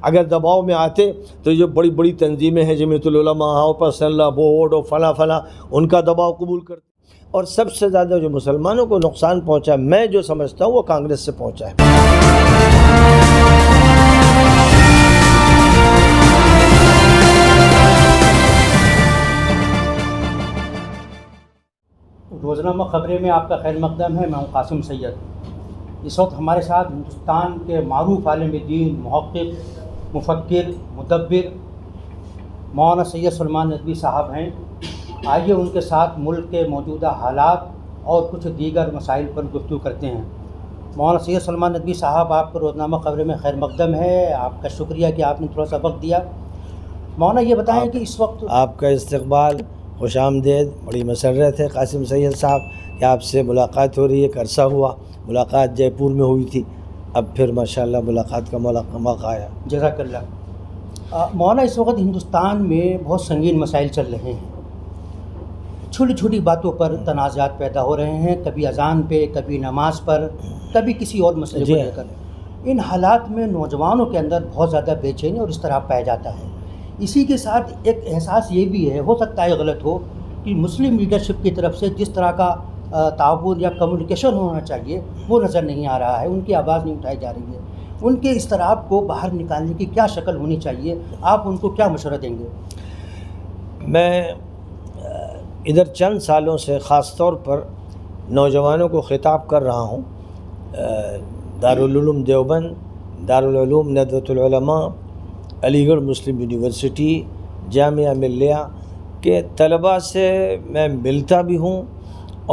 اگر دباؤ میں آتے تو جو بڑی بڑی تنظیمیں ہیں جمعیت العلماء اور پرسنل لا بورڈ اور فلاں ان کا دباؤ قبول کرتے. اور سب سے زیادہ جو مسلمانوں کو نقصان پہنچا میں جو سمجھتا ہوں وہ کانگریس سے پہنچا ہے. روزنامہ خبریں میں آپ کا خیر مقدم ہے. میں ہوں قاسم سید. اس وقت ہمارے ساتھ ہندوستان کے معروف عالم دین، محقق، مفکر، مدبر مولانا سید سلمان ندوی صاحب ہیں. آئیے ان کے ساتھ ملک کے موجودہ حالات اور کچھ دیگر مسائل پر گفتگو کرتے ہیں. مولانا سید سلمان ندوی صاحب، آپ کو روزنامہ خبریں میں خیر مقدم ہے. آپ کا شکریہ کہ آپ نے تھوڑا سا وقت دیا. مولانا یہ بتائیں کہ اس وقت آپ کا استقبال، خوش آمدید، بڑی مسرت ہے قاسم سید صاحب کہ آپ سے ملاقات ہو رہی ہے. ایک عرصہ ہوا ملاقات جے پور میں ہوئی تھی، اب پھر ماشاءاللہ ملاقات کا موقع آیا. جزاک اللہ. مولانا اس وقت ہندوستان میں بہت سنگین مسائل چل رہے ہیں. چھوٹی چھوٹی باتوں پر تنازعات پیدا ہو رہے ہیں، کبھی اذان پہ، کبھی نماز پر، کبھی کسی اور مسئلے کو لے کر. ان حالات میں نوجوانوں کے اندر بہت زیادہ بے چینی اور اضطراب پایا جاتا ہے. اسی کے ساتھ ایک احساس یہ بھی ہے، ہو سکتا ہے غلط ہو، کہ مسلم لیڈرشپ کی طرف سے جس طرح کا تعاون یا کمیونیکیشن ہونا چاہیے وہ نظر نہیں آ رہا ہے. ان کی آواز نہیں اٹھائی جا رہی ہے. ان کے اضطراب کو باہر نکالنے کی کیا شکل ہونی چاہیے؟ آپ ان کو کیا مشورہ دیں گے؟ میں ادھر چند سالوں سے خاص طور پر نوجوانوں کو خطاب کر رہا ہوں. دارالعلوم دیوبند، دارالعلوم ندوۃ العلماء، علی گڑھ مسلم یونیورسٹی، جامعہ ملیہ کے طلباء سے میں ملتا بھی ہوں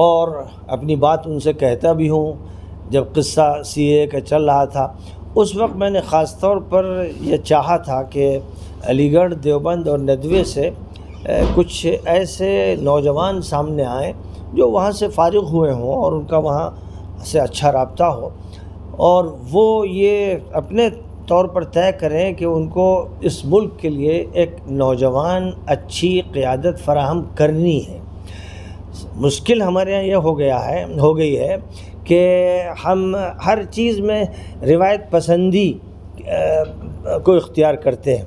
اور اپنی بات ان سے کہتا بھی ہوں. جب قصہ سی اے کا چل رہا تھا اس وقت میں نے خاص طور پر یہ چاہا تھا کہ علی گڑھ، دیوبند اور ندوے سے کچھ ایسے نوجوان سامنے آئیں جو وہاں سے فارغ ہوئے ہوں اور ان کا وہاں سے اچھا رابطہ ہو، اور وہ یہ اپنے طور پر طے کریں کہ ان کو اس ملک کے لیے ایک نوجوان اچھی قیادت فراہم کرنی ہے. مشکل ہمارے یہاں یہ ہو گئی ہے کہ ہم ہر چیز میں روایت پسندی کو اختیار کرتے ہیں.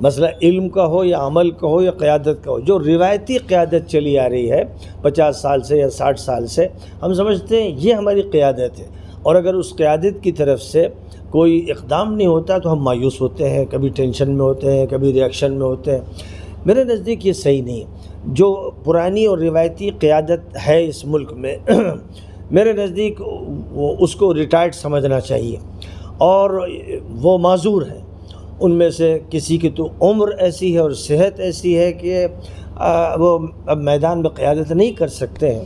مسئلہ علم کا ہو یا عمل کا ہو یا قیادت کا ہو، جو روایتی قیادت چلی آ رہی ہے 50 سال سے یا 60 سال سے، ہم سمجھتے ہیں یہ ہماری قیادت ہے، اور اگر اس قیادت کی طرف سے کوئی اقدام نہیں ہوتا تو ہم مایوس ہوتے ہیں، کبھی ٹینشن میں ہوتے ہیں، کبھی ریئیکشن میں ہوتے ہیں. میرے نزدیک یہ صحیح نہیں. جو پرانی اور روایتی قیادت ہے اس ملک میں میرے نزدیک اس کو ریٹائرڈ سمجھنا چاہیے، اور وہ معذور ہیں. ان میں سے کسی کی تو عمر ایسی ہے اور صحت ایسی ہے کہ وہ اب میدان میں قیادت نہیں کر سکتے ہیں،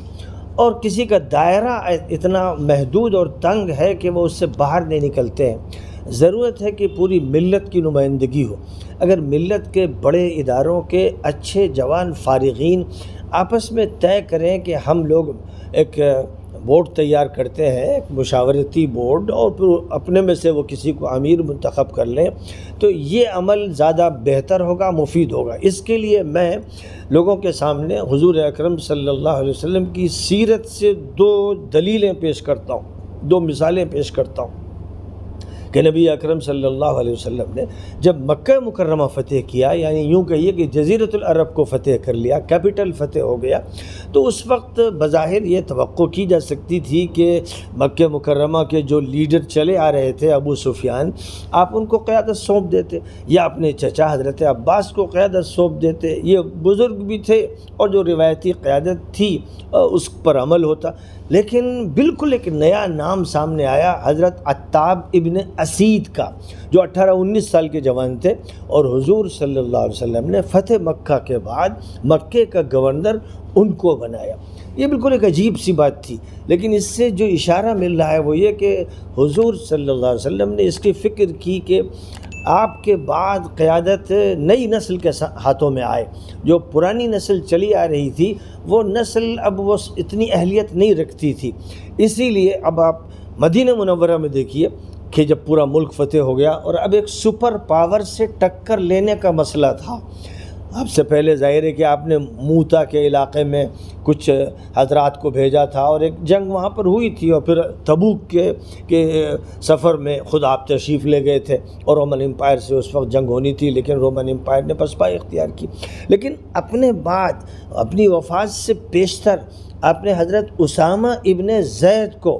اور کسی کا دائرہ اتنا محدود اور تنگ ہے کہ وہ اس سے باہر نہیں نکلتے ہیں. ضرورت ہے کہ پوری ملت کی نمائندگی ہو. اگر ملت کے بڑے اداروں کے اچھے جوان فارغین آپس میں طے کریں کہ ہم لوگ ایک بورڈ تیار کرتے ہیں، ایک مشاورتی بورڈ، اور پھر اپنے میں سے وہ کسی کو امیر منتخب کر لیں، تو یہ عمل زیادہ بہتر ہوگا، مفید ہوگا. اس کے لیے میں لوگوں کے سامنے حضور اکرم صلی اللہ علیہ وسلم کی سیرت سے 2 دلیلیں پیش کرتا ہوں، 2 مثالیں پیش کرتا ہوں کہ نبی اکرم صلی اللہ علیہ وسلم نے جب مکہ مکرمہ فتح کیا، یعنی یوں کہیے کہ جزیرۃ العرب کو فتح کر لیا، کیپٹل فتح ہو گیا، تو اس وقت بظاہر یہ توقع کی جا سکتی تھی کہ مکہ مکرمہ کے جو لیڈر چلے آ رہے تھے ابو سفیان، آپ ان کو قیادت سونپ دیتے، یا اپنے چچا حضرت عباس کو قیادت سونپ دیتے. یہ بزرگ بھی تھے اور جو روایتی قیادت تھی اس پر عمل ہوتا. لیکن بالکل ایک نیا نام سامنے آیا حضرت عتاب ابن اسید کا، جو 18-19 سال کے جوان تھے، اور حضور صلی اللہ علیہ وسلم نے فتح مکہ کے بعد مکے کا گورنر ان کو بنایا. یہ بالکل ایک عجیب سی بات تھی، لیکن اس سے جو اشارہ مل رہا ہے وہ یہ کہ حضور صلی اللہ علیہ وسلم نے اس کی فکر کی کہ آپ کے بعد قیادت نئی نسل کے ہاتھوں میں آئے. جو پرانی نسل چلی آ رہی تھی وہ نسل اب وہ اتنی اہلیت نہیں رکھتی تھی. اسی لیے اب آپ مدینہ منورہ میں دیکھیے کہ جب پورا ملک فتح ہو گیا اور اب ایک سپر پاور سے ٹکر لینے کا مسئلہ تھا. اب سے پہلے ظاہر ہے کہ آپ نے موتا کے علاقے میں کچھ حضرات کو بھیجا تھا اور ایک جنگ وہاں پر ہوئی تھی، اور پھر تبوک کے سفر میں خود آپ تشریف لے گئے تھے، اور رومن امپائر سے اس وقت جنگ ہونی تھی، لیکن رومن امپائر نے پسپائی اختیار کی۔ لیکن اپنے بعد اپنی وفات سے پیشتر آپ نے حضرت اسامہ ابن زید کو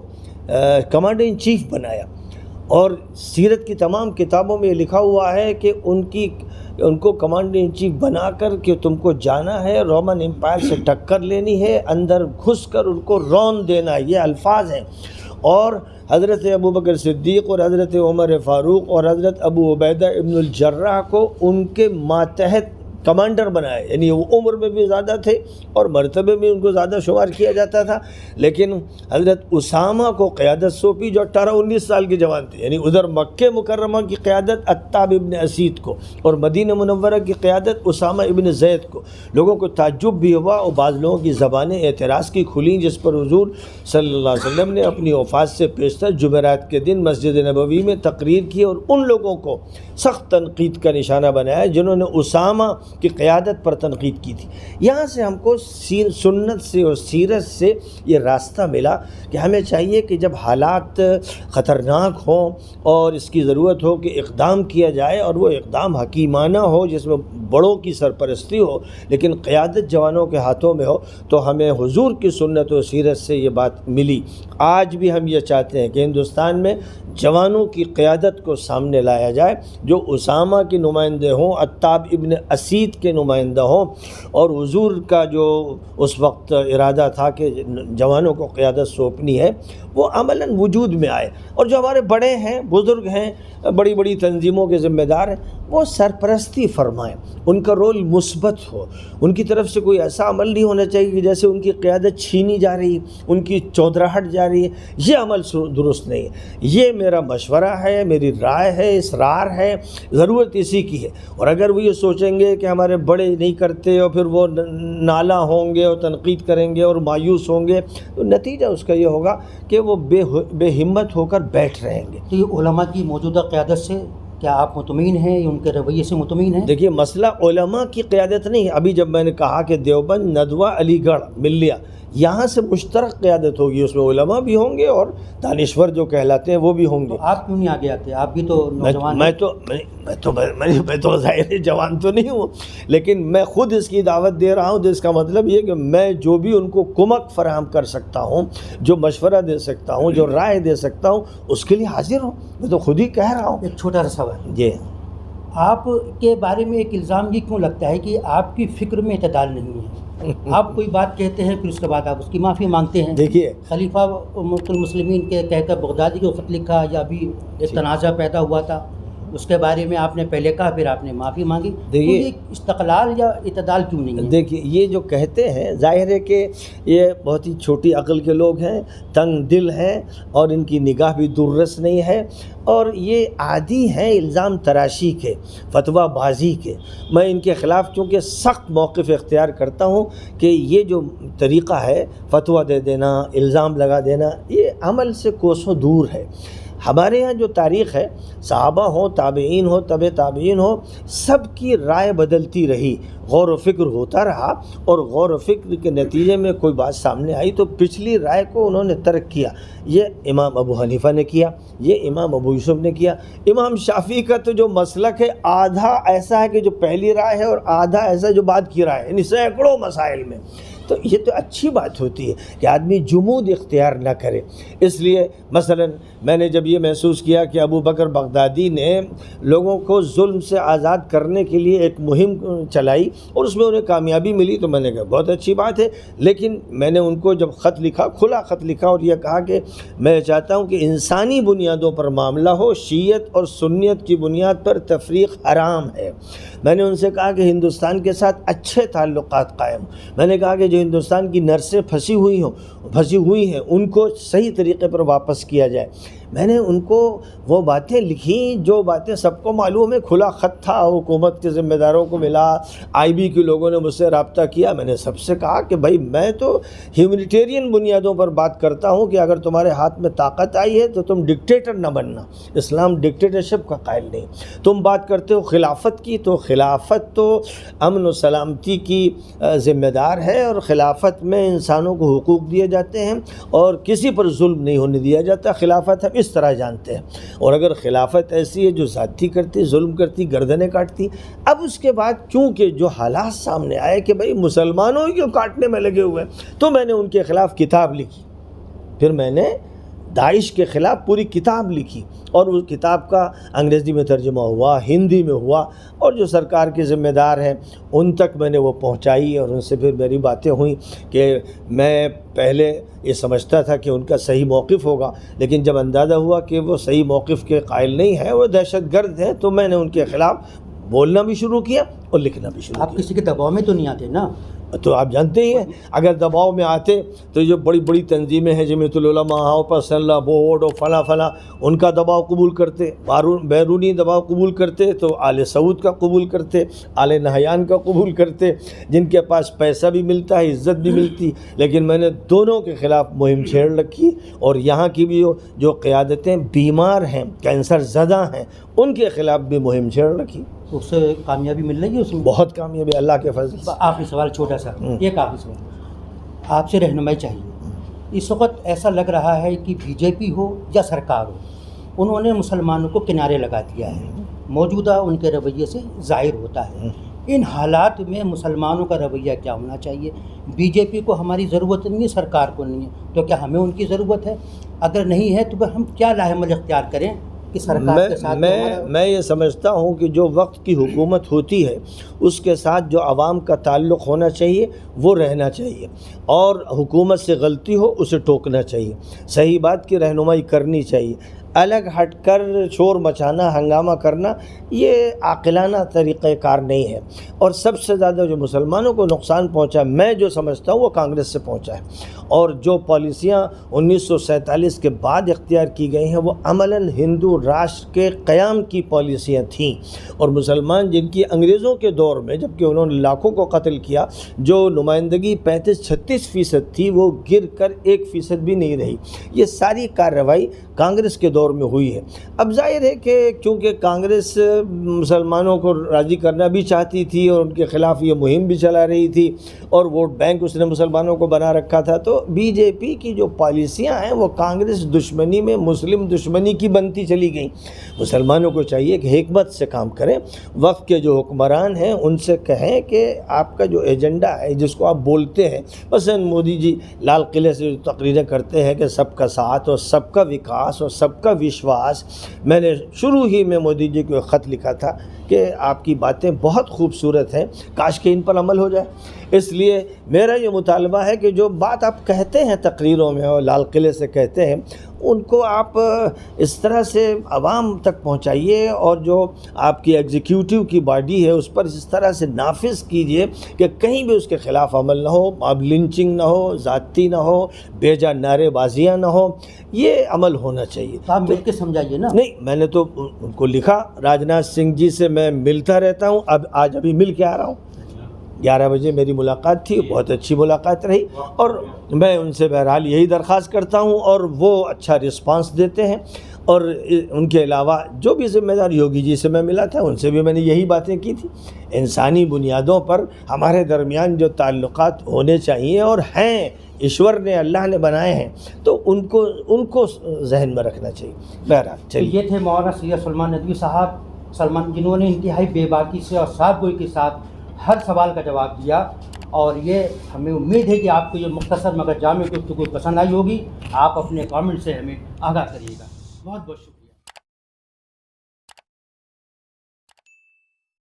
کمانڈر ان چیف بنایا، اور سیرت کی تمام کتابوں میں یہ لکھا ہوا ہے کہ ان کو کمانڈر ان چیف بنا کر کہ تم کو جانا ہے، رومن امپائر سے ٹکر لینی ہے، اندر گھس کر ان کو رون دینا ہے، یہ الفاظ ہیں۔ اور حضرت ابوبکر صدیق اور حضرت عمر فاروق اور حضرت ابو عبیدہ ابن الجراح کو ان کے ماتحت کمانڈر بنائے، یعنی وہ عمر میں بھی زیادہ تھے اور مرتبے میں ان کو زیادہ شمار کیا جاتا تھا، لیکن حضرت اسامہ کو قیادت سونپی جو 18-19 سال کے جوان تھے، یعنی ادھر مکہ مکرمہ کی قیادت عتاب ابن اسید کو اور مدینہ منورہ کی قیادت اسامہ ابن زید کو۔ لوگوں کو تعجب بھی ہوا اور بعض لوگوں کی زبانیں اعتراض کی کھلیں، جس پر حضور صلی اللہ علیہ وسلم نے اپنی وفات سے پیشتر جمعرات کے دن مسجد نبوی میں تقریر کی اور ان لوگوں کو سخت تنقید کا نشانہ بنایا جنہوں نے اسامہ کی قیادت پر تنقید کی تھی۔ یہاں سے ہم کو سنت سے اور سیرت سے یہ راستہ ملا کہ ہمیں چاہیے کہ جب حالات خطرناک ہوں اور اس کی ضرورت ہو کہ اقدام کیا جائے، اور وہ اقدام حکیمانہ ہو جس میں بڑوں کی سرپرستی ہو لیکن قیادت جوانوں کے ہاتھوں میں ہو، تو ہمیں حضور کی سنت و سیرت سے یہ بات ملی۔ آج بھی ہم یہ چاہتے ہیں کہ ہندوستان میں جوانوں کی قیادت کو سامنے لایا جائے، جو اسامہ کے نمائندے ہوں، عتاب ابن اسید کے نمائندہ ہوں، اور حضور کا جو اس وقت ارادہ تھا کہ جوانوں کو قیادت سونپنی ہے وہ عملاً وجود میں آئے، اور جو ہمارے بڑے ہیں، بزرگ ہیں، بڑی بڑی تنظیموں کے ذمہ دار ہیں، وہ سرپرستی فرمائیں، ان کا رول مثبت ہو، ان کی طرف سے کوئی ایسا عمل نہیں ہونا چاہیے کہ جیسے ان کی قیادت چھینی جا رہی ہے، ان کی چودراہٹ جا رہی ہے، یہ عمل درست نہیں ہے۔ یہ میرا مشورہ ہے، میری رائے ہے، اصرار ہے، ضرورت اسی کی ہے۔ اور اگر وہ یہ سوچیں گے کہ ہمارے بڑے نہیں کرتے اور پھر وہ نالا ہوں گے اور تنقید کریں گے اور مایوس ہوں گے، تو نتیجہ اس کا یہ ہوگا کہ وہ بے ہمت ہو کر بیٹھ رہیں گے۔ تو یہ علماء کی موجودہ قیادت سے کیا آپ مطمئن ہیں یا ان کے رویے سے مطمئن ہیں؟ دیکھیے، مسئلہ علماء کی قیادت نہیں ہے۔ ابھی جب میں نے کہا کہ دیوبند، ندوہ، علی گڑھ، ملیہ، یہاں سے مشترک قیادت ہوگی، اس میں علماء بھی ہوں گے اور دانشور جو کہلاتے ہیں وہ بھی ہوں گے۔ تو آپ کیوں نہیں آگے آتے؟ آپ بھی تو نوجوان میں تو ظاہر جوان تو نہیں ہوں، لیکن میں خود اس کی دعوت دے رہا ہوں، تو اس کا مطلب یہ کہ میں جو بھی ان کو کمک فراہم کر سکتا ہوں، جو مشورہ دے سکتا ہوں، جو رائے دے سکتا ہوں، اس کے لیے حاضر ہوں۔ میں تو خود ہی کہہ رہا ہوں۔ ایک چھوٹا سا سوال، جی، آپ کے بارے میں ایک الزام یہ کیوں لگتا ہے کہ آپ کی فکر میں اعتدال نہیں ہے؟ آپ کوئی بات کہتے ہیں، پھر اس کے بعد آپ اس کی معافی مانگتے ہیں۔ دیکھیے، خلیفہ ملک المسلمین کے کہہ کر بغدادی کو خط لکھا، یا ابھی ایک تنازع پیدا ہوا تھا، اس کے بارے میں آپ نے پہلے کہا، پھر آپ نے معافی مانگی، تو یہ استقلال یا اعتدال کیوں نہیں ہے؟ دیکھیے، یہ جو کہتے ہیں ظاہر ہے کہ یہ بہت ہی چھوٹی عقل کے لوگ ہیں، تنگ دل ہیں، اور ان کی نگاہ بھی دررس نہیں ہے، اور یہ عادی ہیں الزام تراشی کے، فتویٰ بازی کے۔ میں ان کے خلاف چونکہ سخت موقف اختیار کرتا ہوں کہ یہ جو طریقہ ہے فتویٰ دے دینا، الزام لگا دینا، یہ عمل سے کوسوں دور ہے۔ ہمارے ہاں جو تاریخ ہے، صحابہ ہوں، تابعین ہوں، تبع تابعین ہوں، سب کی رائے بدلتی رہی، غور و فکر ہوتا رہا، اور غور و فکر کے نتیجے میں کوئی بات سامنے آئی تو پچھلی رائے کو انہوں نے ترک کیا۔ یہ امام ابو حنیفہ نے کیا، یہ امام ابو یوسف نے کیا۔ امام شافعی کا تو جو مسلک ہے، آدھا ایسا ہے کہ جو پہلی رائے ہے اور آدھا ایسا جو بعد کی رائے ہے، یعنی سینکڑوں مسائل میں۔ تو یہ تو اچھی بات ہوتی ہے کہ آدمی جمود اختیار نہ کرے۔ اس لیے مثلا میں نے جب یہ محسوس کیا کہ ابو بکر بغدادی نے لوگوں کو ظلم سے آزاد کرنے کے لیے ایک مہم چلائی اور اس میں انہیں کامیابی ملی، تو میں نے کہا بہت اچھی بات ہے، لیکن میں نے ان کو جب خط لکھا، کھلا خط لکھا، اور یہ کہا کہ میں چاہتا ہوں کہ انسانی بنیادوں پر معاملہ ہو، شیعت اور سنیت کی بنیاد پر تفریق حرام ہے۔ میں نے ان سے کہا کہ ہندوستان کے ساتھ اچھے تعلقات قائم، میں نے کہا کہ جو ہندوستان کی نرسیں پھنسی ہوئی ہیں ان کو صحیح طریقے پر واپس کیا جائے۔ میں نے ان کو وہ باتیں لکھیں جو باتیں سب کو معلوم ہے، کھلا خط تھا، حکومت کے ذمہ داروں کو ملا، آئی بی کے لوگوں نے مجھ سے رابطہ کیا. میں نے سب سے کہا کہ بھائی میں تو ہیومنیٹیرین بنیادوں پر بات کرتا ہوں کہ اگر تمہارے ہاتھ میں طاقت آئی ہے تو تم ڈکٹیٹر نہ بننا. اسلام ڈکٹیٹرشپ کا قائل نہیں. تم بات کرتے ہو خلافت کی، تو خلافت تو امن و سلامتی کی ذمہ دار ہے، اور خلافت میں انسانوں کو حقوق دیے جاتے ہیں اور کسی پر ظلم نہیں ہونے دیا جاتا. خلافت ہم اس طرح جانتے ہیں. اور اگر خلافت ایسی ہے جو زیادتی کرتی، ظلم کرتی، گردنیں کاٹتی. اب اس کے بعد چونکہ جو حالات سامنے آئے کہ بھئی مسلمانوں کو کاٹنے میں لگے ہوئے ہیں، تو میں نے ان کے خلاف کتاب لکھی. پھر میں نے داعش کے خلاف پوری کتاب لکھی، اور اس کتاب کا انگریزی میں ترجمہ ہوا، ہندی میں ہوا، اور جو سرکار کے ذمہ دار ہیں ان تک میں نے وہ پہنچائی. اور ان سے پھر میری باتیں ہوئیں کہ میں پہلے یہ سمجھتا تھا کہ ان کا صحیح موقف ہوگا، لیکن جب اندازہ ہوا کہ وہ صحیح موقف کے قائل نہیں ہیں، وہ دہشت گرد ہیں، تو میں نے ان کے خلاف بولنا بھی شروع کیا اور لکھنا بھی شروع کیا. آپ کسی کے دباؤ میں تو نہیں آتے نا؟ تو آپ جانتے ہی ہیں اگر دباؤ میں آتے تو جو بڑی بڑی تنظیمیں ہیں، جمعیت العلماء، اوپس اللہ بورڈ اور فلاں ان کا دباؤ قبول کرتے، بیرونی دباؤ قبول کرتے، تو آل سعود کا قبول کرتے، آل نہیان کا قبول کرتے، جن کے پاس پیسہ بھی ملتا ہے، عزت بھی ملتی. لیکن میں نے دونوں کے خلاف مہم چھیڑ رکھی، اور یہاں کی بھی جو قیادتیں بیمار ہیں، کینسر زدہ ہیں، ان کے خلاف بھی مہم چھیڑ رکھی. اس سے کامیابی مل رہی ہے؟ اس میں بہت کامیابی اللہ کے فضل سے. آخری سوال چھوٹا سا، ایک آخری سوال آپ سے رہنمائی چاہیے. اس وقت ایسا لگ رہا ہے کہ بی جے پی ہو یا سرکار ہو، انہوں نے مسلمانوں کو کنارے لگا دیا ہے. موجودہ ان کے رویے سے ظاہر ہوتا ہے. ان حالات میں مسلمانوں کا رویہ کیا ہونا چاہیے؟ بی جے پی کو ہماری ضرورت نہیں ہے، سرکار کو نہیں ہے، تو کیا ہمیں ان کی ضرورت ہے؟ اگر نہیں ہے تو پھر ہم کیا لاہ عمل اختیار کریں کہ سرکار کے ساتھ؟ میں یہ سمجھتا ہوں کہ جو وقت کی حکومت ہوتی ہے اس کے ساتھ جو عوام کا تعلق ہونا چاہیے وہ رہنا چاہیے، اور حکومت سے غلطی ہو اسے ٹوکنا چاہیے، صحیح بات کی رہنمائی کرنی چاہیے. الگ ہٹ کر شور مچانا، ہنگامہ کرنا، یہ عاقلانہ طریقہ کار نہیں ہے. اور سب سے زیادہ جو مسلمانوں کو نقصان پہنچا، میں جو سمجھتا ہوں، وہ کانگریس سے پہنچا ہے. اور جو پالیسیاں 1947 کے بعد اختیار کی گئی ہیں وہ عملاً ہندو راشٹر کے قیام کی پالیسیاں تھیں. اور مسلمان جن کی انگریزوں کے دور میں، جبکہ انہوں نے لاکھوں کو قتل کیا، جو نمائندگی 35-36% تھی، وہ گر کر 1% بھی نہیں رہی. یہ ساری کارروائی کانگریس کے دور میں ہوئی ہے. اب ظاہر ہے کہ کیونکہ کانگریس مسلمانوں کو راضی کرنا بھی چاہتی تھی اور ان کے خلاف یہ مہم بھی چلا رہی تھی، اور ووٹ بینک اس نے مسلمانوں کو بنا رکھا تھا، تو بی جے پی کی جو پالیسیاں ہیں وہ کانگریس دشمنی میں مسلم دشمنی کی بنتی چلی گئیں. مسلمانوں کو چاہیے کہ حکمت سے کام کریں. وقت کے جو حکمران ہیں ان سے کہیں کہ آپ کا جو ایجنڈا ہے جس کو آپ بولتے ہیں، مثلا مودی جی لال قلعے سے جو تقریریں کرتے ہیں کہ سب کا ساتھ اور سب کا وکاس اور سب کا وشواس، میں نے شروع ہی میں مودی جی کو ایک خط لکھا تھا کہ آپ کی باتیں بہت خوبصورت ہیں، کاش کہ ان پر عمل ہو جائے. اس لیے میرا یہ مطالبہ ہے کہ جو بات آپ کہتے ہیں تقریروں میں اور لال قلعے سے کہتے ہیں، ان کو آپ اس طرح سے عوام تک پہنچائیے، اور جو آپ کی ایگزیکیوٹیو کی باڈی ہے اس پر اس طرح سے نافذ کیجئے کہ کہیں بھی اس کے خلاف عمل نہ ہو، اب لنچنگ نہ ہو، ذاتی نہ ہو، بے جا نعرے بازیاں نہ ہو. یہ عمل ہونا چاہیے. آپ مل کے سمجھائیے نا. نہیں، میں نے تو ان کو لکھا. راجناتھ سنگھ جی سے میں ملتا رہتا ہوں، آج ابھی مل کے آ رہا ہوں. 11 بجے میری ملاقات تھی، بہت اچھی ملاقات رہی، اور میں ان سے بہرحال یہی درخواست کرتا ہوں، اور وہ اچھا رسپانس دیتے ہیں. اور ان کے علاوہ جو بھی ذمہ دار، یوگی جی سے میں ملا تھا، ان سے بھی میں نے یہی باتیں کی تھی. انسانی بنیادوں پر ہمارے درمیان جو تعلقات ہونے چاہیے اور ہیں، ایشور نے، اللہ نے بنائے ہیں، تو ان کو ذہن میں رکھنا چاہیے. بہرحال چلیے. یہ تھے مولانا سید سلمان ندوی صاحب، جنہوں نے انتہائی بے باکی سے اور صاف گوئی کے ساتھ ہر سوال کا جواب دیا. اور یہ ہمیں امید ہے کہ آپ کو یہ مختصر مگر جامع گفتگو پسند آئی ہوگی. آپ اپنے کامنٹ سے ہمیں آگاہ کریے گا. بہت بہت شکریہ.